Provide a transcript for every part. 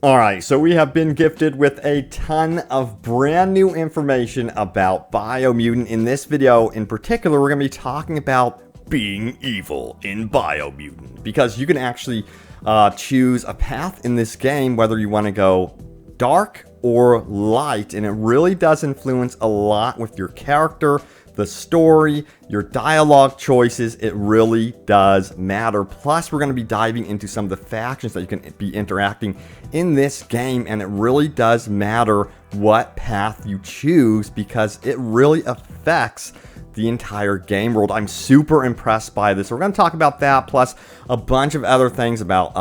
Alright, so we have been gifted with a ton of brand new information about Biomutant. In this video in particular, we're going to be talking about being evil in Biomutant. Because you can actually choose a path in this game, whether you want to go dark or light. And it really does influence a lot with your character, the story, your dialogue choices. It really does matter. Plus, we're going to be diving into some of the factions that you can be interacting in this game, and it really does matter what path you choose because it really affects the entire game world. I'm super impressed by this. We're going to talk about that, plus a bunch of other things about,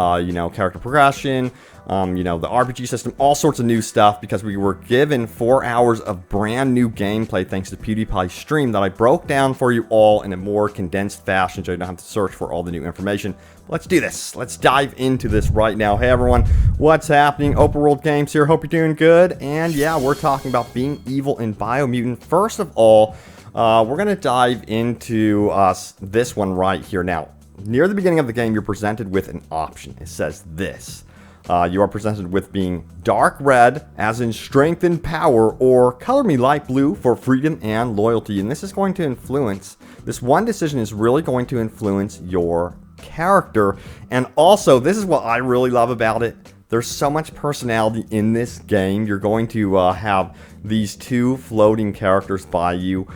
character progression, the RPG system, all sorts of new stuff, because we were given 4 hours of brand new gameplay thanks to PewDiePie's stream that I broke down for you all in a more condensed fashion so you don't have to search for all the new information. Let's do this. Let's dive into this right now. Hey everyone, what's happening? Open World Games here. Hope you're doing good. And yeah, we're talking about being evil in Biomutant. First of all, we're going to dive into this one right here. Now, near the beginning of the game, you're presented with an option. It says this. You are presented with being dark red, as in strength and power, or color me light blue for freedom and loyalty. And this is going to influence, this one decision is really going to influence your character. And also, this is what I really love about it. There's so much personality in this game. You're going to have these two floating characters by you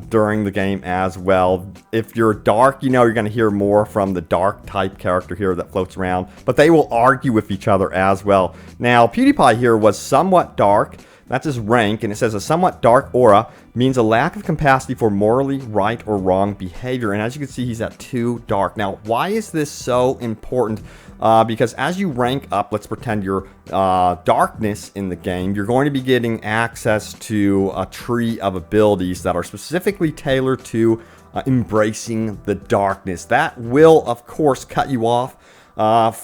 during the game as well. If you're dark, you're going to hear more from the dark type character here that floats around, but they will argue with each other as well. Now, PewDiePie here was somewhat dark. That's his rank, and it says a somewhat dark aura means a lack of capacity for morally right or wrong behavior. And as you can see, he's at 2 dark. Now, why is this so important? Because as you rank up, let's pretend you're darkness in the game, you're going to be getting access to a tree of abilities that are specifically tailored to embracing the darkness. That will, of course, cut you off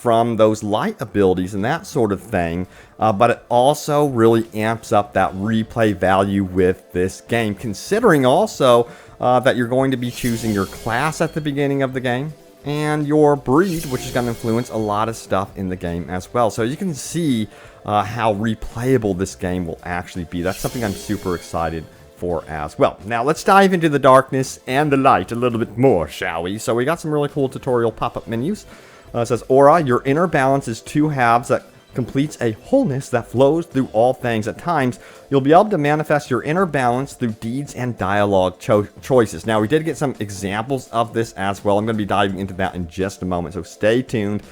from those light abilities and that sort of thing, but it also really amps up that replay value with this game, considering also that you're going to be choosing your class at the beginning of the game and your breed, which is going to influence a lot of stuff in the game as well. So you can see how replayable this game will actually be. That's something I'm super excited for as well. Now let's dive into the darkness and the light a little bit more, shall we? So we got some really cool tutorial pop-up menus. It says, Aura, your inner balance is 2 halves that completes a wholeness that flows through all things. At times, you'll be able to manifest your inner balance through deeds and dialogue choices. Now, we did get some examples of this as well. I'm going to be diving into that in just a moment, so stay tuned.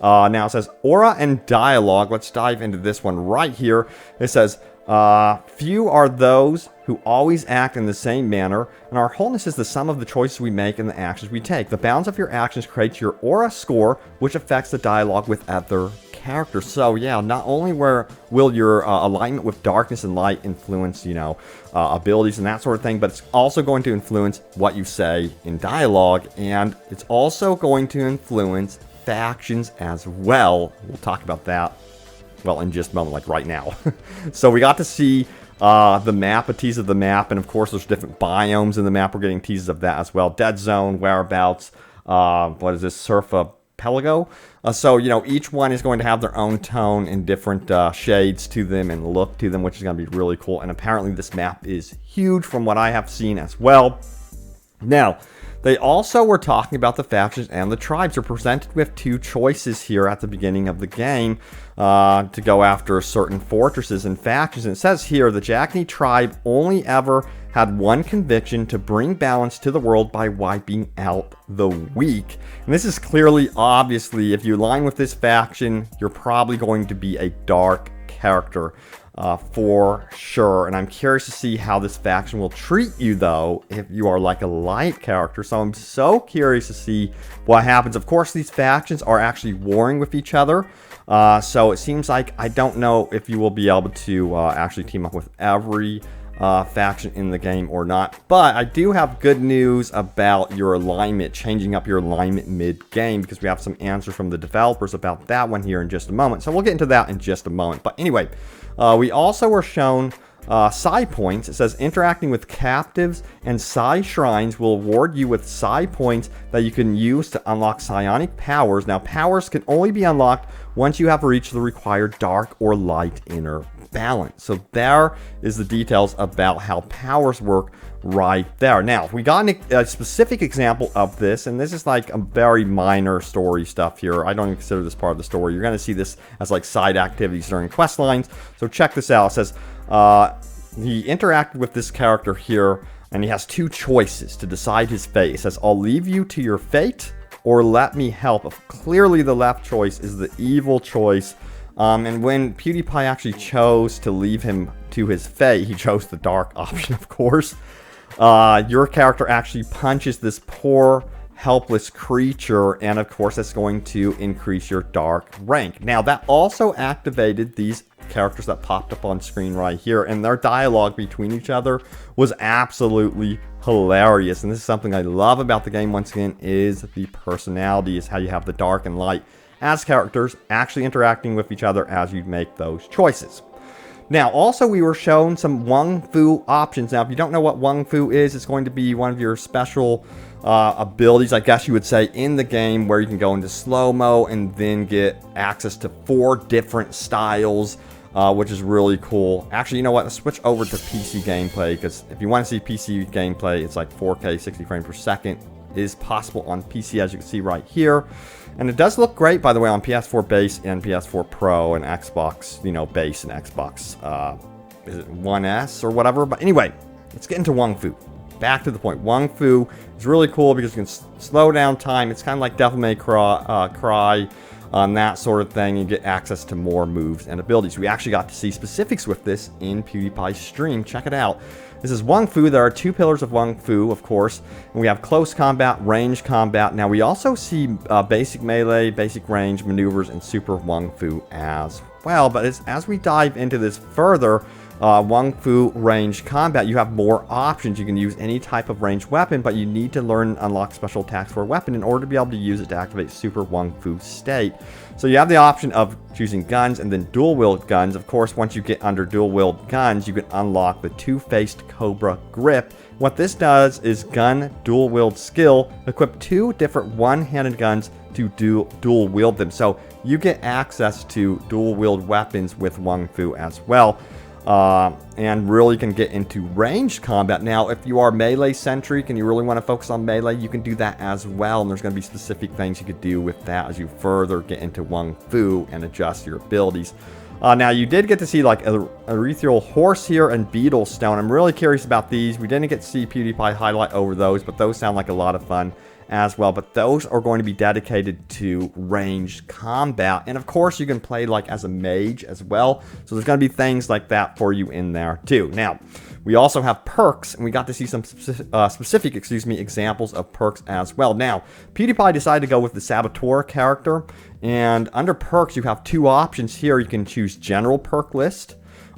Now, it says, Aura and dialogue. Let's dive into this one right here. It says, few are those who always act in the same manner, and our wholeness is the sum of the choices we make and the actions we take. The balance of your actions creates your aura score, which affects the dialogue with other characters. So yeah, not only will your alignment with darkness and light influence, abilities and that sort of thing, but it's also going to influence what you say in dialogue, and it's also going to influence factions as well. We'll talk about that, well, in just a moment, like right now. So we got to see the map, a tease of the map, and of course there's different biomes in the map. We're getting teases of that as well. Dead Zone, Whereabouts, what is this, Surfapelago? So, each one is going to have their own tone and different shades to them and look to them, which is going to be really cool. And apparently this map is huge from what I have seen as well. Now, they also were talking about the factions and the tribes. You're presented with 2 choices here at the beginning of the game to go after certain fortresses and factions. And it says here, the Jackney tribe only ever had one conviction: to bring balance to the world by wiping out the weak. And this is clearly, obviously, if you align with this faction, you're probably going to be a dark character. For sure. And I'm curious to see how this faction will treat you, though, if you are like a light character. So I'm so curious to see what happens. Of course, these factions are actually warring with each other. So it seems like, I don't know if you will be able to actually team up with every faction in the game or not. But I do have good news about your alignment, changing up your alignment mid-game, because we have some answers from the developers about that one here in just a moment. So we'll get into that in just a moment. But anyway, we also were shown psi points. It says interacting with captives and psi shrines will award you with psi points that you can use to unlock psionic powers. Now, powers can only be unlocked once you have reached the required dark or light inner balance. So there is the details about how powers work right there. Now, we got a specific example of this, and this is like a very minor story stuff here. I don't even consider this part of the story. You're going to see this as like side activities during quest lines. So check this out. It says he interacted with this character here, and he has two choices to decide his fate. It says, I'll leave you to your fate, or let me help. Clearly the left choice is the evil choice. And when PewDiePie actually chose to leave him to his fate, he chose the dark option, of course. Your character actually punches this poor, helpless creature, and of course that's going to increase your dark rank. Now, that also activated these characters that popped up on screen right here, and their dialogue between each other was absolutely hilarious. And this is something I love about the game, once again, is the personality, is how you have the dark and light as characters actually interacting with each other as you make those choices. Now, also, we were shown some Wangfu options. Now, if you don't know what Wangfu is, it's going to be one of your special abilities, I guess you would say, in the game, where you can go into slow-mo and then get access to 4 different styles, which is really cool. Actually, you know what? Let's switch over to PC gameplay, because if you want to see PC gameplay, it's like 4K, 60 frames per second. It is possible on PC, as you can see right here. And it does look great, by the way, on PS4 base and PS4 Pro and Xbox, you know, base and Xbox, is it 1S or whatever? But anyway, let's get into Wangfu. Back to the point. Wangfu is really cool because you can slow down time. It's kind of like Devil May Cry, on that sort of thing. You get access to more moves and abilities. We actually got to see specifics with this in PewDiePie's stream. Check it out. This is Wangfu. There are 2 pillars of Wangfu, of course. And we have close combat, range combat. Now, we also see basic melee, basic range maneuvers, and super Wangfu as well. But as we dive into this further, Wangfu range combat, you have more options. You can use any type of ranged weapon, but you need to learn and unlock special attacks for a weapon in order to be able to use it to activate super Wangfu state. So you have the option of choosing guns and then dual wield guns. Of course, once you get under dual wield guns, you can unlock the two-faced Cobra grip. What this does is gun dual wield skill, equip 2 different one-handed guns to dual wield them. So you get access to dual wield weapons with Wangfu as well. And really can get into ranged combat. Now, if you are melee centric and you really want to focus on melee, you can do that as well. And there's going to be specific things you could do with that as you further get into Wangfu and adjust your abilities. Now, you did get to see like a ethereal horse here and beetle stone. I'm really curious about these. We didn't get to see PewDiePie highlight over those, but those sound like a lot of fun as well. But those are going to be dedicated to ranged combat, and of course you can play like as a mage as well, so there's going to be things like that for you in there too. Now, we also have perks, and we got to see some specific examples of perks as well. Now, PewDiePie decided to go with the Saboteur character, and under perks you have 2 options here. You can choose general perk list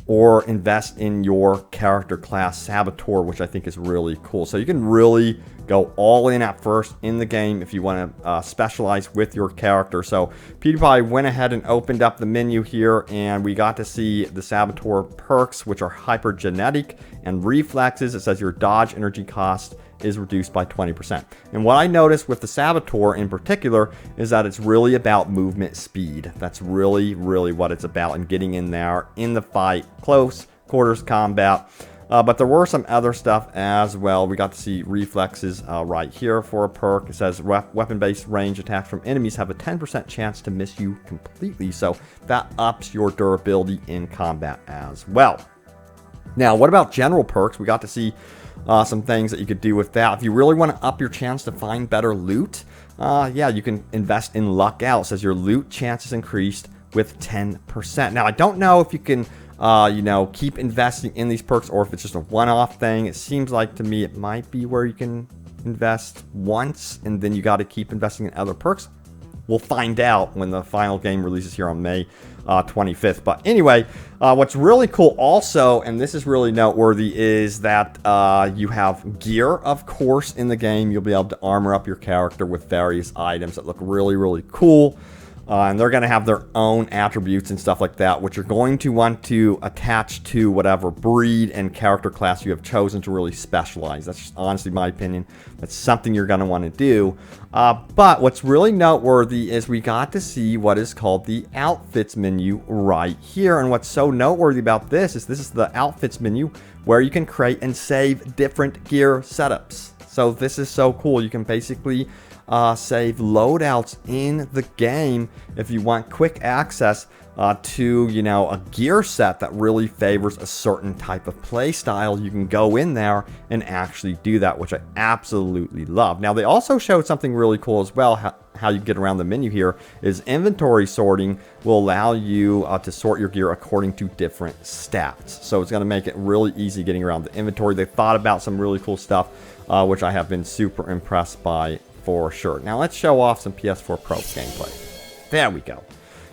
or invest in your character class Saboteur, which I think is really cool. So you can really go all in at first in the game if you want to specialize with your character. So PewDiePie went ahead and opened up the menu here, and we got to see the Saboteur perks, which are hypergenetic and reflexes. It says your dodge energy cost is reduced by 20%. And what I noticed with the Saboteur in particular is that it's really about movement speed. That's really, really what it's about, and getting in there in the fight, close quarters combat. But there were some other stuff as well. We got to see reflexes right here for a perk. It says weapon-based range attacks from enemies have a 10% chance to miss you completely. So that ups your durability in combat as well. Now, what about general perks? We got to see some things that you could do with that. If you really want to up your chance to find better loot, yeah, you can invest in luck out. It says your loot chance is increased with 10%. Now, I don't know if you can you know, keep investing in these perks or if it's just a one-off thing. It seems like to me it might be where you can invest once and then you got to keep investing in other perks. We'll find out when the final game releases here on May 25th. But anyway, what's really cool also, and this is really noteworthy, is that you have gear, of course, in the game. You'll be able to armor up your character with various items that look really, really cool. And they're going to have their own attributes and stuff like that, which you're going to want to attach to whatever breed and character class you have chosen to really specialize. That's just honestly my opinion. That's something you're going to want to do. But what's really noteworthy is we got to see what is called the outfits menu right here. And what's so noteworthy about this is the outfits menu where you can create and save different gear setups. So this is so cool. You can basically save loadouts in the game if you want quick access to, you know, a gear set that really favors a certain type of play style. You can go in there and actually do that, which I absolutely love. Now, they also showed something really cool as well. How you get around the menu here is inventory sorting will allow you to sort your gear according to different stats. So it's going to make it really easy getting around the inventory. They thought about some really cool stuff, which I have been super impressed by for sure. Now let's show off some PS4 Pro gameplay. There we go.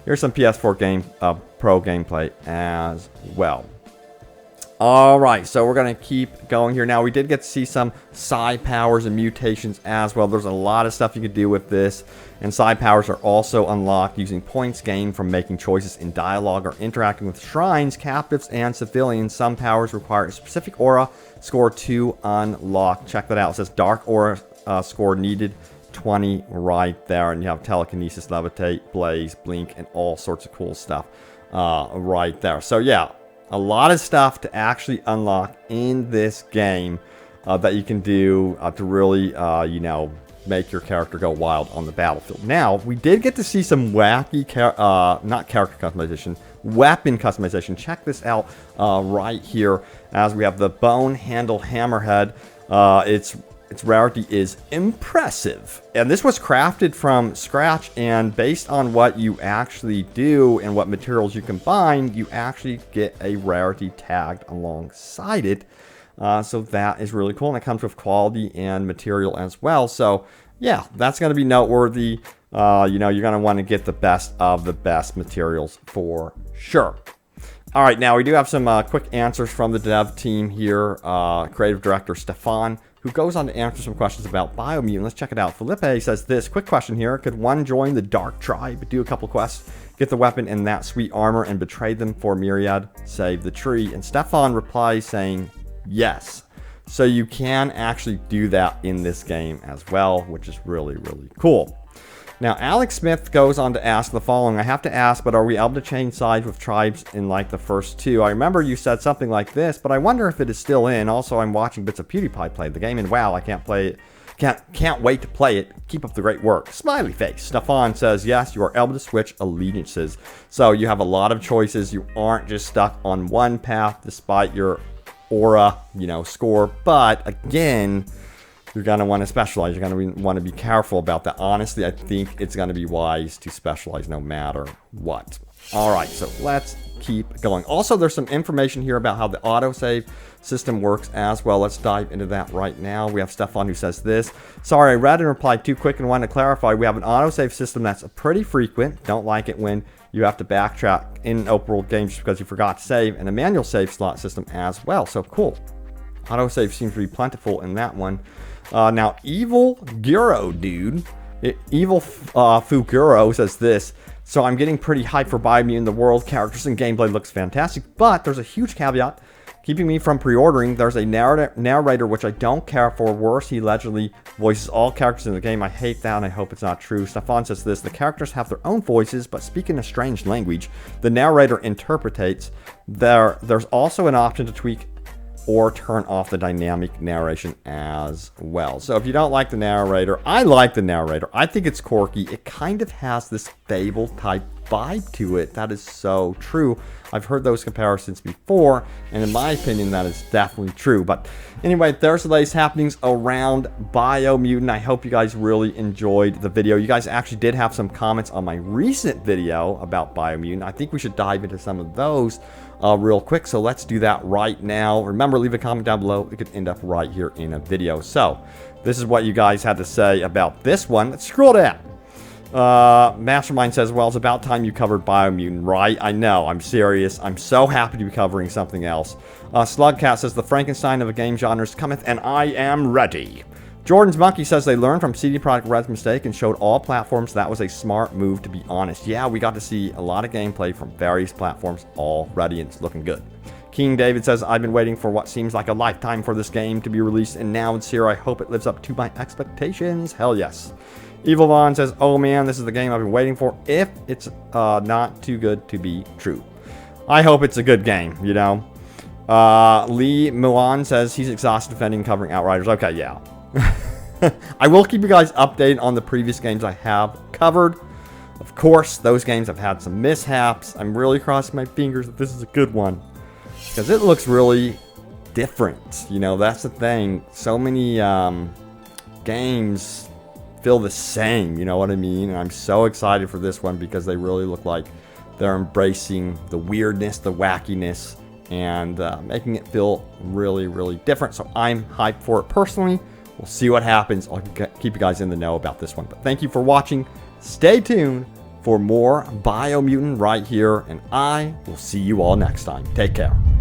Here's some PS4 Pro gameplay as well. Alright, so we're going to keep going here. Now, we did get to see some psi powers and mutations as well. There's a lot of stuff you can do with this. And psi powers are also unlocked using points gained from making choices in dialogue or interacting with shrines, captives, and civilians. Some powers require a specific aura score to unlock. Check that out. It says dark aura score needed 20 right there. And you have telekinesis, levitate, blaze, blink, and all sorts of cool stuff right there. So, yeah. A lot of stuff to actually unlock in this game that you can do to really, you know, make your character go wild on the battlefield. Now, we did get to see some wacky, not character customization, weapon customization. Check this out right here as we have the Bone Handle Hammerhead. Its rarity is impressive. And this was crafted from scratch, and based on what you actually do and what materials you combine, you actually get a rarity tagged alongside it. So that is really cool, and it comes with quality and material as well. So yeah, that's going to be noteworthy. You know, you're going to want to get the best of the best materials for sure. All right, now we do have some quick answers from the dev team here. Creative director Stefan, who goes on to answer some questions about Biomutant. Let's check it out. Felipe says this, quick question here. Could one join the Dark Tribe, do a couple quests, get the weapon and that sweet armor, and betray them for Myriad, save the tree? And Stefan replies saying yes. So you can actually do that in this game as well, which is really, really cool. Now, Alex Smith goes on to ask the following. I have to ask, but are we able to change sides with tribes in like the first two? I remember you said something like this, but I wonder if it is still in. Also, I'm watching bits of PewDiePie play the game, and wow, I can't play it. Can't wait to play it. Keep up the great work. Smiley face. Stefan says, yes, you are able to switch allegiances. So you have a lot of choices. You aren't just stuck on one path despite your aura, you know, score. But again, you're going to want to specialize. You're going to want to be careful about that. Honestly, I think it's going to be wise to specialize no matter what. All right, so let's keep going. Also, there's some information here about how the autosave system works as well. Let's dive into that right now. We have Stefan who says this. Sorry, I read and replied too quick and wanted to clarify. We have an autosave system that's pretty frequent. Don't like it when you have to backtrack in open world games because you forgot to save, and a manual save slot system as well. So cool. Autosave seems to be plentiful in that one. Now, Evil Guro, dude. Evil Fuguro says this. So I'm getting pretty hyped for Biomutant. The world, characters, and gameplay looks fantastic. But there's a huge caveat keeping me from pre-ordering. There's a narrator, which I don't care for. Worse, he allegedly voices all characters in the game. I hate that, and I hope it's not true. Stefan says this. The characters have their own voices, but speak in a strange language. The narrator interpretates. There's also an option to tweak or turn off the dynamic narration as well. So if you don't like the narrator, I like the narrator. I think it's quirky. It kind of has this Fable type vibe to it. That is so true. I've heard those comparisons before, and in my opinion, that is definitely true. But anyway, there's the latest happenings around Biomutant. I hope you guys really enjoyed the video. You guys actually did have some comments on my recent video about Biomutant. I think we should dive into some of those real quick. So let's do that right now. Remember, leave a comment down below. It could end up right here in a video. So this is what you guys had to say about this one. Let's scroll down. Mastermind says, well, it's about time you covered Biomutant, right? I know, I'm serious. I'm so happy to be covering something else. Slugcat says, the Frankenstein of a game genres cometh, and I am ready. Jordan's Monkey says they learned from CD Projekt Red's mistake and showed all platforms. That was a smart move, to be honest. Yeah, we got to see a lot of gameplay from various platforms already, and it's looking good. King David says, I've been waiting for what seems like a lifetime for this game to be released, and now it's here. I hope it lives up to my expectations. Hell yes. Evil Vaughn says, oh man, this is the game I've been waiting for, if it's not too good to be true. I hope it's a good game, you know. Lee Milan says he's exhausted defending and covering Outriders. Okay, yeah. I will keep you guys updated on the previous games I have covered. Of course, those games have had some mishaps. I'm really crossing my fingers that this is a good one, because it looks really different. You know, that's the thing. So many games feel the same, you know what I mean? And I'm so excited for this one because they really look like they're embracing the weirdness, the wackiness, and making it feel really, really different. So I'm hyped for it personally. We'll see what happens. I'll keep you guys in the know about this one. But thank you for watching. Stay tuned for more Biomutant right here, and I will see you all next time. Take care.